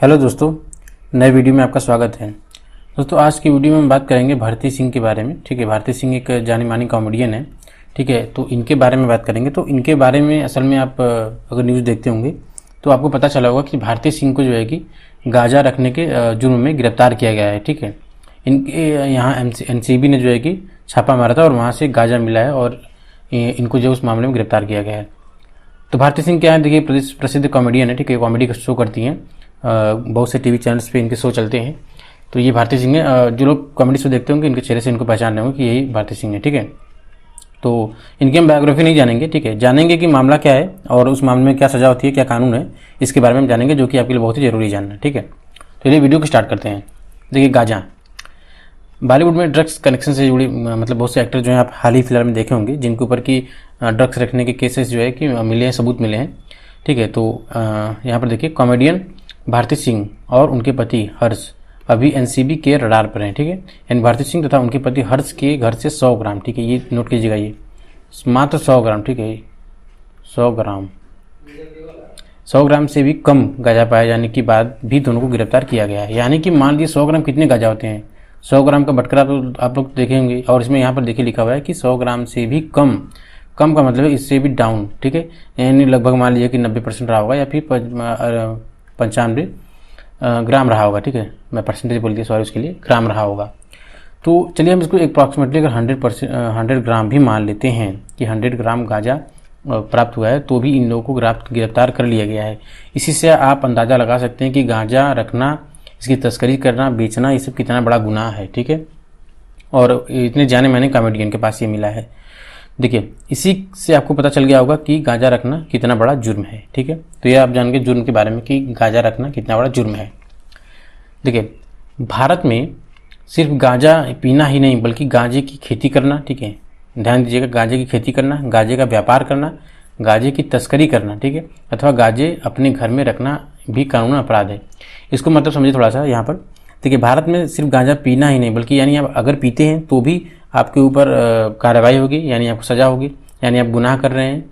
Hello दोस्तों, नए video में आपका स्वागत है। दोस्तों, आज की वीडियो में हम बात करेंगे भारती सिंह के बारे में। ठीक है, भारती सिंह एक जानी मानी कॉमेडियन है। ठीक है, तो इनके बारे में बात करेंगे। तो इनके बारे में असल में आप अगर न्यूज़ देखते होंगे तो आपको पता चला होगा कि भारती सिंह को जो है कि गांजा रखने के जुर्म में गिरफ्तार किया गया है। ठीक है, इनके यहाँ एनसीबी ने जो है कि छापा मारा था और वहाँ से गांजा मिला है और इनको जो उस मामले में गिरफ्तार किया गया है। तो भारती सिंह क्या है, देखिए प्रसिद्ध कॉमेडियन है। ठीक है, कॉमेडी का शो करती हैं, बहुत से टीवी चैनल्स पे इनके शो चलते हैं। तो ये भारती सिंह है। जो लोग कॉमेडी शो देखते होंगे इनके चेहरे से इनको पहचान रहे होंगे कि यही भारती सिंह है। ठीक है, तो इनकी हम बायोग्राफी नहीं जानेंगे। ठीक है, जानेंगे कि मामला क्या है और उस मामले में क्या सज़ा होती है, क्या कानून है, इसके बारे में हम जानेंगे, जो कि आपके लिए बहुत ही ज़रूरी जानना है। ठीक है, तो ये वीडियो को स्टार्ट करते हैं। देखिए, गांजा बॉलीवुड में ड्रग्स कनेक्शन से जुड़ी मतलब बहुत से एक्टर जो हैं आप हाल ही फिलहाल में देखे होंगे, जिनके ऊपर की ड्रग्स रखने के केसेस जो है कि मिले हैं, सबूत मिले हैं। ठीक है, तो यहाँ पर देखिए, कॉमेडियन भारती सिंह और उनके पति हर्ष अभी एनसीबी के रडार पर हैं। ठीक है, यानी भारती सिंह तथा उनके पति हर्ष के घर से 100 ग्राम, ठीक है, ये नोट कीजिएगा, ये मात्र 100 ग्राम, ठीक है, 100 ग्राम से भी कम गांजा पाए जाने के बाद भी दोनों को गिरफ्तार किया गया है। यानी कि मान लीजिए 100 ग्राम कितने गांजा होते हैं, 100 ग्राम का बटकरा तो आप लोग देखेंगे, और इसमें यहाँ पर देखिए लिखा हुआ है कि 100 ग्राम से भी कम। कम का मतलब है इससे भी डाउन। ठीक है, यानी लगभग मान लीजिए कि 90% रहा होगा या फिर 95 ग्राम रहा होगा। ठीक है, मैं परसेंटेज बोल दिया, सॉरी, उसके लिए ग्राम रहा होगा। तो चलिए हम इसको अप्रॉक्सीमेटली अगर 100 ग्राम भी मान लेते हैं कि 100 ग्राम गांजा प्राप्त हुआ है, तो भी इन लोगों को गिरफ्तार कर लिया गया है। इसी से आप अंदाज़ा लगा सकते हैं कि गांजा रखना, इसकी तस्करी करना, बेचना, ये सब कितना बड़ा गुनाह है। ठीक है, और इतने जाने माने कॉमेडियन के पास ये मिला है। देखिए, इसी से आपको पता चल गया होगा कि गांजा रखना कितना बड़ा जुर्म है। ठीक है, तो ये आप जान गए जुर्म के बारे में कि गांजा रखना कितना बड़ा जुर्म है। देखिए, भारत में सिर्फ गांजा पीना ही नहीं बल्कि गांजे की खेती करना, ठीक है, ध्यान दीजिएगा, गांजे की खेती करना, गांजे का व्यापार करना, गांजे की तस्करी करना, ठीक है, अथवा गांजे अपने घर में रखना भी कानूनी अपराध है। इसको मतलब समझिए थोड़ा सा यहाँ पर। देखिए, भारत में सिर्फ गांजा पीना ही नहीं बल्कि यानी आप अगर पीते हैं तो भी आपके ऊपर कार्रवाई होगी, यानी आपको सज़ा होगी, यानी आप गुनाह कर रहे हैं।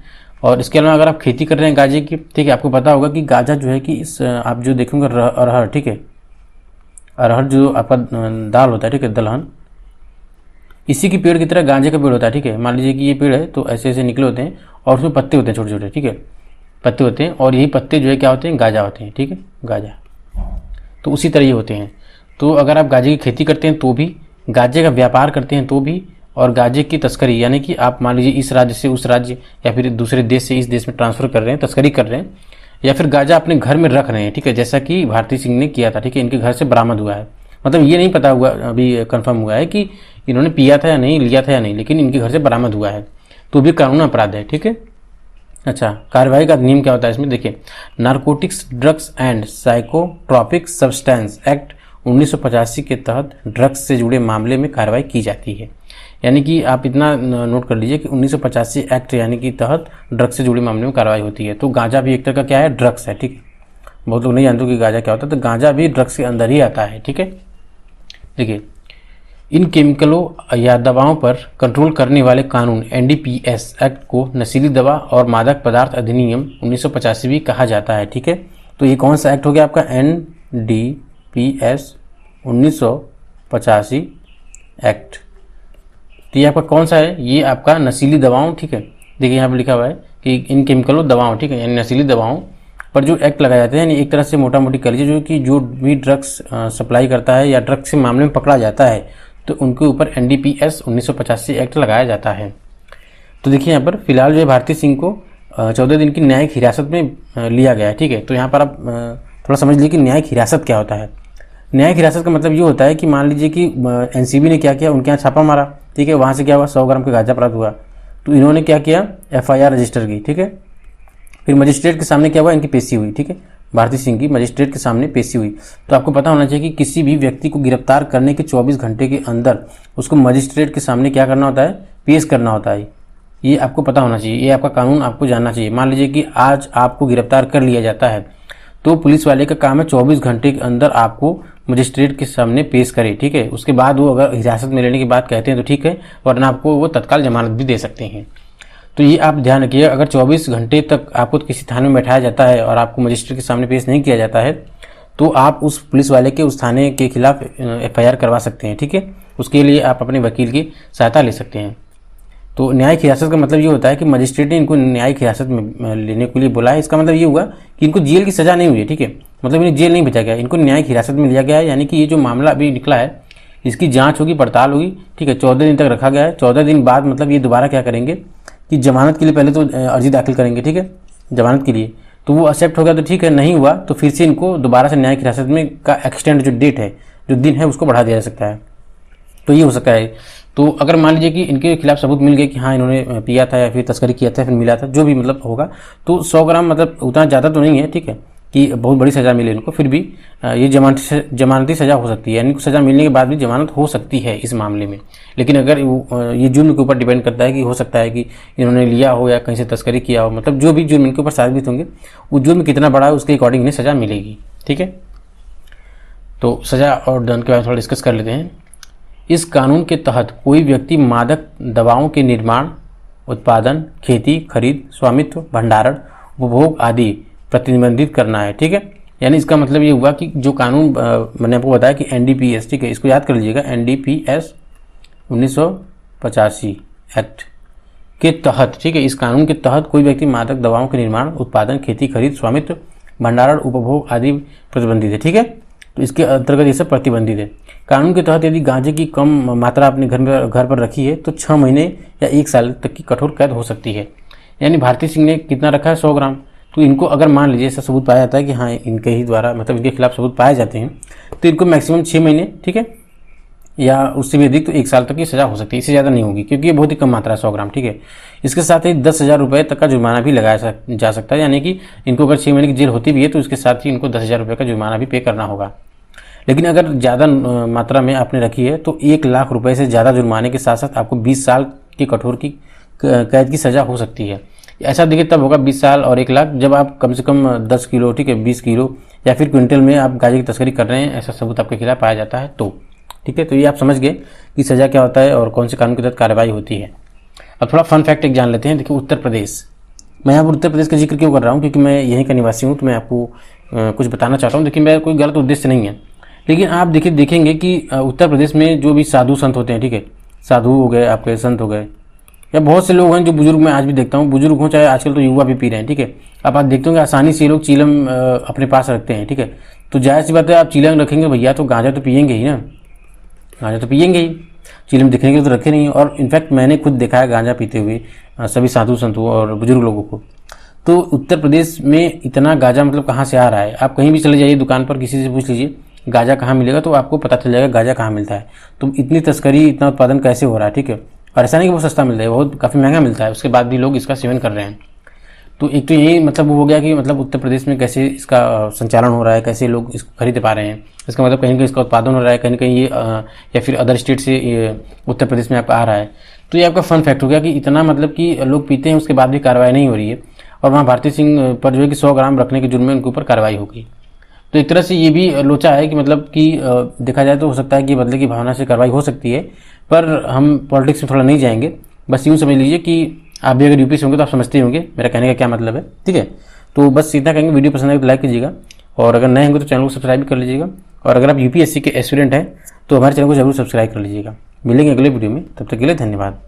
और इसके अलावा अगर आप खेती कर रहे हैं गांजे की, ठीक है, आपको पता होगा कि गांजा जो है कि इस आप जो देखेंगे अरहर, ठीक है, अरहर जो आपका दाल होता है, ठीक है, दलहन, इसी की पेड़ की तरह गांजे का पेड़ होता है। ठीक है, मान लीजिए कि ये पेड़ है तो ऐसे ऐसे निकले होते हैं और उसमें पत्ते होते हैं, छोटे छोटे, ठीक है, पत्ते होते हैं, और यही पत्ते जो है क्या होते हैं, गांजा होते हैं। ठीक है, गांजा तो उसी तरह ही होते हैं। तो अगर आप गांजे की खेती करते हैं तो भी, गांजे का व्यापार करते हैं तो भी, और गांजे की तस्करी यानी कि आप मान लीजिए इस राज्य से उस राज्य या फिर दूसरे देश से इस देश में ट्रांसफ़र कर रहे हैं, तस्करी कर रहे हैं, या फिर गांजा अपने घर में रख रहे हैं। ठीक है, जैसा कि भारती सिंह ने किया था। ठीक है, इनके घर से बरामद हुआ है, मतलब ये नहीं पता हुआ, अभी कंफर्म हुआ है कि इन्होंने पिया था या नहीं, लिया था या नहीं, लेकिन इनके घर से बरामद हुआ है, तो भी कानूनी अपराध है। ठीक है, अच्छा, कार्रवाई का नियम क्या होता है इसमें, देखिए, narcotics drugs and psychotropic substance act 1985 के तहत ड्रग्स से जुड़े मामले में कार्रवाई की जाती है। यानी कि आप इतना नोट कर लीजिए कि 1985 एक्ट यानी कि तहत ड्रग्स से जुड़े मामले में कार्रवाई होती है। तो गांजा भी एक तरह का क्या है, ड्रग्स है। ठीक है, बहुत लोग नहीं जानते कि गांजा क्या होता है, तो गांजा भी ड्रग्स के अंदर ही आता है। ठीक है, देखिए, इन केमिकलों या दवाओं पर कंट्रोल करने वाले कानून एनडीपीएस एक्ट को नशीली दवा और मादक पदार्थ अधिनियम 1985 भी कहा जाता है। ठीक है, तो ये कौन सा एक्ट हो गया आपका, एनडीपीएस 1985 एक्ट। तो ये आपका कौन सा है, ये आपका नशीली दवाओं, ठीक है, देखिए यहाँ पर लिखा हुआ है कि इन केमिकलों दवाओं, ठीक है, यानी नशीली दवाओं पर जो एक्ट लगाए जाते हैं, यानी एक तरह से मोटा मोटी कर लीजिए, जो कि जो भी ड्रग्स सप्लाई करता है या ड्रग्स के मामले में पकड़ा जाता है तो उनके ऊपर एनडीपीएस 1985 एक्ट लगाया जाता है। तो देखिए, यहाँ पर फिलहाल जो है भारती सिंह को 14 दिन की न्यायिक हिरासत में लिया गया है। ठीक है, तो यहाँ पर आप थोड़ा समझ लीजिए कि न्यायिक हिरासत क्या होता है। न्यायिक हिरासत का मतलब ये होता है कि मान लीजिए कि एनसीबी ने क्या किया, उनके यहाँ छापा मारा, ठीक है, वहाँ से क्या हुआ, 100 ग्राम का गांजा प्राप्त हुआ, तो इन्होंने क्या किया, एफआईआर रजिस्टर की। ठीक है, फिर मजिस्ट्रेट के सामने क्या हुआ, इनकी पेशी हुई। ठीक है, भारती सिंह की मजिस्ट्रेट के सामने पेशी हुई। तो आपको पता होना चाहिए कि किसी भी व्यक्ति को गिरफ्तार करने के 24 घंटे के अंदर उसको मजिस्ट्रेट के सामने क्या करना होता है, पेश करना होता है। ये आपको पता होना चाहिए, ये आपका कानून आपको जानना चाहिए। मान लीजिए कि आज आपको गिरफ्तार कर लिया जाता है तो पुलिस वाले का काम है 24 घंटे के अंदर आपको मजिस्ट्रेट के सामने पेश करे। ठीक है, उसके बाद वो अगर हिरासत में लेने की बात कहते हैं तो ठीक है, वरना आपको वो तत्काल जमानत भी दे सकते हैं। तो ये आप ध्यान रखिए, अगर 24 घंटे तक आपको किसी थाने में बैठाया जाता है और आपको मजिस्ट्रेट के सामने पेश नहीं किया जाता है तो आप उस पुलिस वाले के उस थाने के खिलाफ FIR करवा सकते हैं। ठीक है, उसके लिए आप अपने वकील की सहायता ले सकते हैं। तो न्यायिक हिरासत का मतलब ये होता है कि मजिस्ट्रेट ने इनको न्यायिक हिरासत में लेने के लिए बुलाया। इसका मतलब ये हुआ कि इनको जेल की सज़ा नहीं हुई है। ठीक है, मतलब इन्हें जेल नहीं भेजा गया, इनको न्यायिक हिरासत में लिया गया है। यानी कि ये जो मामला अभी निकला है इसकी जांच होगी, पड़ताल होगी। ठीक है, 14 दिन तक रखा गया है। 14 दिन बाद मतलब ये दोबारा क्या करेंगे कि जमानत के लिए पहले तो अर्जी दाखिल करेंगे। ठीक है, जमानत के लिए तो वो एक्सेप्ट हो गया तो ठीक है, नहीं हुआ तो फिर से इनको दोबारा से न्यायिक हिरासत में का एक्सटेंड जो डेट है, जो दिन है, उसको बढ़ा दिया जा सकता है। तो ये हो सकता है। तो अगर मान लीजिए कि इनके खिलाफ सबूत मिल गए कि हाँ इन्होंने पिया था या फिर तस्करी किया था, फिर मिला था, जो भी मतलब होगा, तो 100 ग्राम मतलब उतना ज़्यादा तो नहीं है। ठीक है, कि बहुत बड़ी सज़ा मिले इनको, फिर भी ये जमानती सज़ा हो सकती है। यानी कि सज़ा मिलने के बाद भी जमानत हो सकती है इस मामले में। लेकिन अगर ये जुर्म के ऊपर डिपेंड करता है कि हो सकता है कि इन्होंने लिया हो या कहीं से तस्करी किया हो, मतलब जो भी जुर्म इनके ऊपर साबित होंगे, वो जुर्म कितना बड़ा है उसके अकॉर्डिंग इन्हें सज़ा मिलेगी। ठीक है, तो सज़ा और दंड के बारे में थोड़ा डिस्कस कर लेते हैं। इस कानून के तहत कोई व्यक्ति मादक दवाओं के निर्माण, उत्पादन, खेती, खरीद, स्वामित्व, भंडारण, उपभोग आदि प्रतिबंधित करना है। ठीक है, यानी इसका मतलब ये हुआ कि जो कानून मैंने आपको बताया कि NDPS, ठीक है, इसको याद कर लीजिएगा, NDPS 1985 एक्ट के तहत, ठीक है, इस कानून के तहत कोई व्यक्ति मादक दवाओं के निर्माण, उत्पादन, खेती, खरीद, स्वामित्व, भंडारण, उपभोग आदि प्रतिबंधित है। ठीक है, तो इसके अंतर्गत ये सब प्रतिबंधित है। कानून के तहत यदि गांजे की कम मात्रा अपने घर पर रखी है तो 6 महीने या 1 साल तक की कठोर कैद हो सकती है। यानी भारती सिंह ने कितना रखा है, 100 ग्राम। तो इनको अगर मान लीजिए ऐसा सबूत पाया जाता है कि हाँ इनके ही द्वारा मतलब इनके खिलाफ सबूत पाए जाते हैं, तो इनको मैक्सिमम 6 महीने, ठीक है, या उससे भी अधिक तो 1 साल तक की सज़ा हो सकती है। इससे ज़्यादा नहीं होगी क्योंकि ये बहुत ही कम मात्रा है, 100 ग्राम। ठीक है, इसके साथ ही 10,000 रुपये तक का जुर्माना भी लगाया जा सकता है। यानी कि इनको अगर 6 महीने की जेल होती भी है तो इसके साथ ही इनको 10,000 रुपये का जुर्माना भी पे करना होगा। लेकिन अगर ज़्यादा मात्रा में आपने रखी है तो 1 लाख रुपए से ज़्यादा जुर्माने के साथ साथ आपको 20 साल की कठोर की कैद की सज़ा हो सकती है। ऐसा देखिए तब होगा 20 साल और 1 लाख जब आप कम से कम 10 किलो, ठीक है, 20 किलो या फिर क्विंटल में आप गांजे की तस्करी कर रहे हैं, ऐसा सबूत आपके खिलाफ पाया जाता है तो। ठीक है, तो ये आप समझ गए कि सज़ा क्या होता है और कौन से कानून के तहत कार्रवाई होती है। अब थोड़ा फन फैक्ट एक जान लेते हैं। देखिए उत्तर प्रदेश, मैं यहाँ पर उत्तर प्रदेश का जिक्र क्यों कर रहा हूँ, क्योंकि मैं यहीं का निवासी हूँ, तो मैं आपको कुछ बताना चाहता हूँ। देखिए मेरा कोई गलत उद्देश्य नहीं है, लेकिन आप देखेंगे कि उत्तर प्रदेश में जो भी साधु संत होते हैं, ठीक है, साधु हो गए, आपके संत हो गए, या बहुत से लोग हैं जो बुजुर्ग, मैं आज भी देखता हूँ, बुजुर्ग हो चाहे आजकल तो युवा भी पी रहे हैं। ठीक है, अब आप देखते होंगे आसानी से लोग चीलम अपने पास रखते हैं। ठीक है, तो जाहिर सी बात है आप चीलम रखेंगे भैया तो गांजा तो पियेंगे ही ना, गांजा तो पियेंगे ही, चीलम दिखने के लिए तो रखे नहीं। और इनफैक्ट मैंने खुद देखा है गांजा पीते हुए सभी साधु संतों और बुजुर्ग लोगों को। तो उत्तर प्रदेश में इतना गांजा मतलब कहाँ से आ रहा है, आप कहीं भी चले जाइए दुकान पर, किसी से पूछ लीजिए गांजा कहाँ मिलेगा, तो आपको पता चल जाएगा गांजा कहाँ मिलता है। तो इतनी तस्करी, इतना उत्पादन कैसे हो रहा है। ठीक है, और ऐसा नहीं कि बहुत सस्ता मिलता है, बहुत काफ़ी महंगा मिलता है, उसके बाद भी लोग इसका सेवन कर रहे हैं। तो एक तो यही मतलब वो हो गया कि मतलब उत्तर प्रदेश में कैसे इसका संचालन हो रहा है, कैसे लोग इसको खरीद पा रहे हैं। इसका मतलब कहीं ना कहीं इसका उत्पादन हो रहा है, कहीं ना कहीं ये या फिर अदर स्टेट से उत्तर प्रदेश में आपका आ रहा है। तो ये आपका फन फैक्ट हो गया कि इतना मतलब कि लोग पीते हैं उसके बाद भी कार्रवाई नहीं हो रही है, और वहाँ भारती सिंह पर जो है कि 100 ग्राम रखने के जुर्म में उनके ऊपर कार्रवाई होगी। तो एक तरह से ये भी लोचा है कि मतलब कि देखा जाए तो हो सकता है कि बदले की भावना से कार्रवाई हो सकती है, पर हम पॉलिटिक्स में थोड़ा नहीं जाएंगे। बस यूँ समझ लीजिए कि आप भी अगर यूपी से होंगे तो आप समझते ही होंगे मेरा कहने का क्या मतलब है। ठीक है, तो बस इतना कहेंगे, वीडियो पसंद आए तो लाइक कीजिएगा, और अगर नए होंगे तो चैनल को सब्सक्राइब भी कर लीजिएगा, और अगर आप UPSC के एस्पिरेंट हैं तो हमारे चैनल को जरूर सब्सक्राइब कर लीजिएगा। मिलेंगे अगले वीडियो में, तब तक के लिए धन्यवाद।